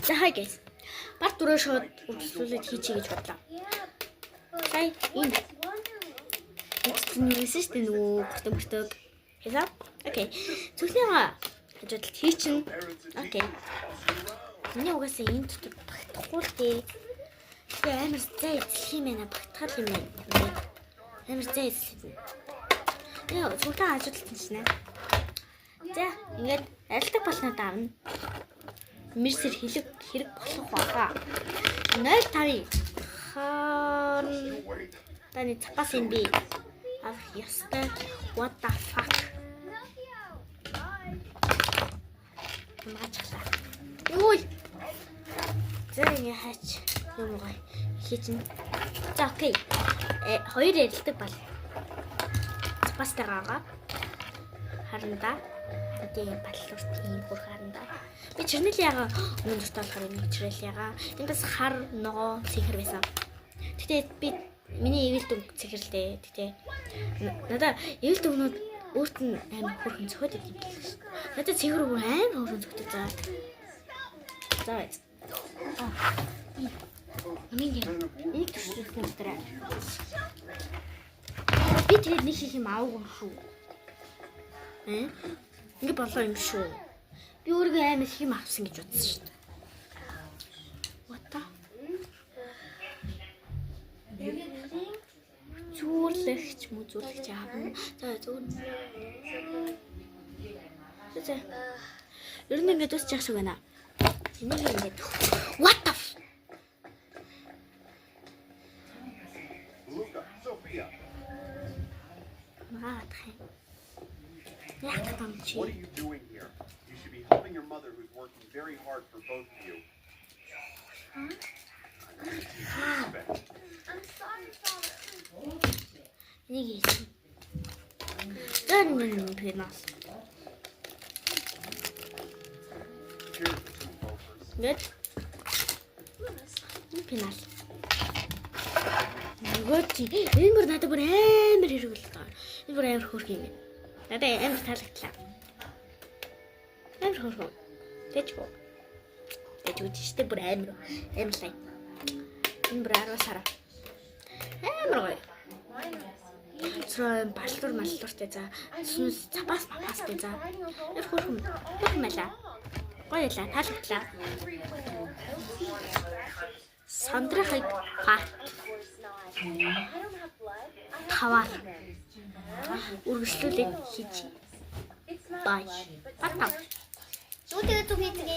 За хай guys. Part 4-өө шууд үргэлжлүүлээд хийчихье гэж бодлоо. Сая энэ нэсэн шүү дээ нөгөө мөртөг. Яа? Окей. Зүгнийгаа хажууд хийчин. Окей. Миний угаасаа энэ дотор багтахгүй л дээ. Тэгээ амар зай эзлэх юм байна. Багтахад юм байна. Амар зай эзлэх юм. Яа, зүгтээ хажуудалсан шнэ. За, ингээд арилдаг болноо давна. Мэрсэр хэрэг болох байгаа. 05 таны цапас юм би. Авах ёстой. What the fuck? Мачглаа. Юу? За ингэ хаач юм гой хийчин. За окей. Хоёр ярилдаг бол. Цапастай гаага. Харанда. Тийм баллуур тийм бүр харанда. Би Чернеляга өнөөдөр болохоор нэг Чернеляга энэ бас хар ногоо цэхэр байсан. Гэтэ би миний эвэл дүнг цэхэрлээ. Гэтэ надаа эвэл дүнүүд өөрт нь амар хөрхөн цохоод идэв юм биш. Надаа цэхэр бүр амар хөрхөн цохтой за. За. Нэг төсөөлөх юм дээр. Би тэгээд нэг хийх юм аавгүй шүү. Ингэ болоо юм шүү. Би өөрийгөө амар их юм авсан гэж бодсон шүү дээ. What the? Зүрлэгч аавна. За зүр. За. Ер нь ингэ дуусчих шиг байна. Энийг ингэ. What the? What are you doing here? You should be helping your mother who's working very hard for both of you. I'm sorry, Father. Нэг юм. Дөрмөн пинас. Гэт. Пинас. Нөгөөч энэ бүр надад бүр амар хэрэгэл таа. Энэ бүр амар хөөрх юм. Надад амар таалагдлаа. Амар хөөрхөн. Тэжгүй. Тэжгүй тийштэй бүр амар лай. Энэ бүр 10 сар. Амар гоё. Сроо баллуур маллууртай за. Сүнс цапас папастай за. Энэ хөөрхөн. Хөөрхөн мала. Гоё яла таалагдлаа. Сандрахыг пат. Тавар. Үргэлжлүүлээд хийж. Бай. Патав. Зүгтээ зүг хийдэг.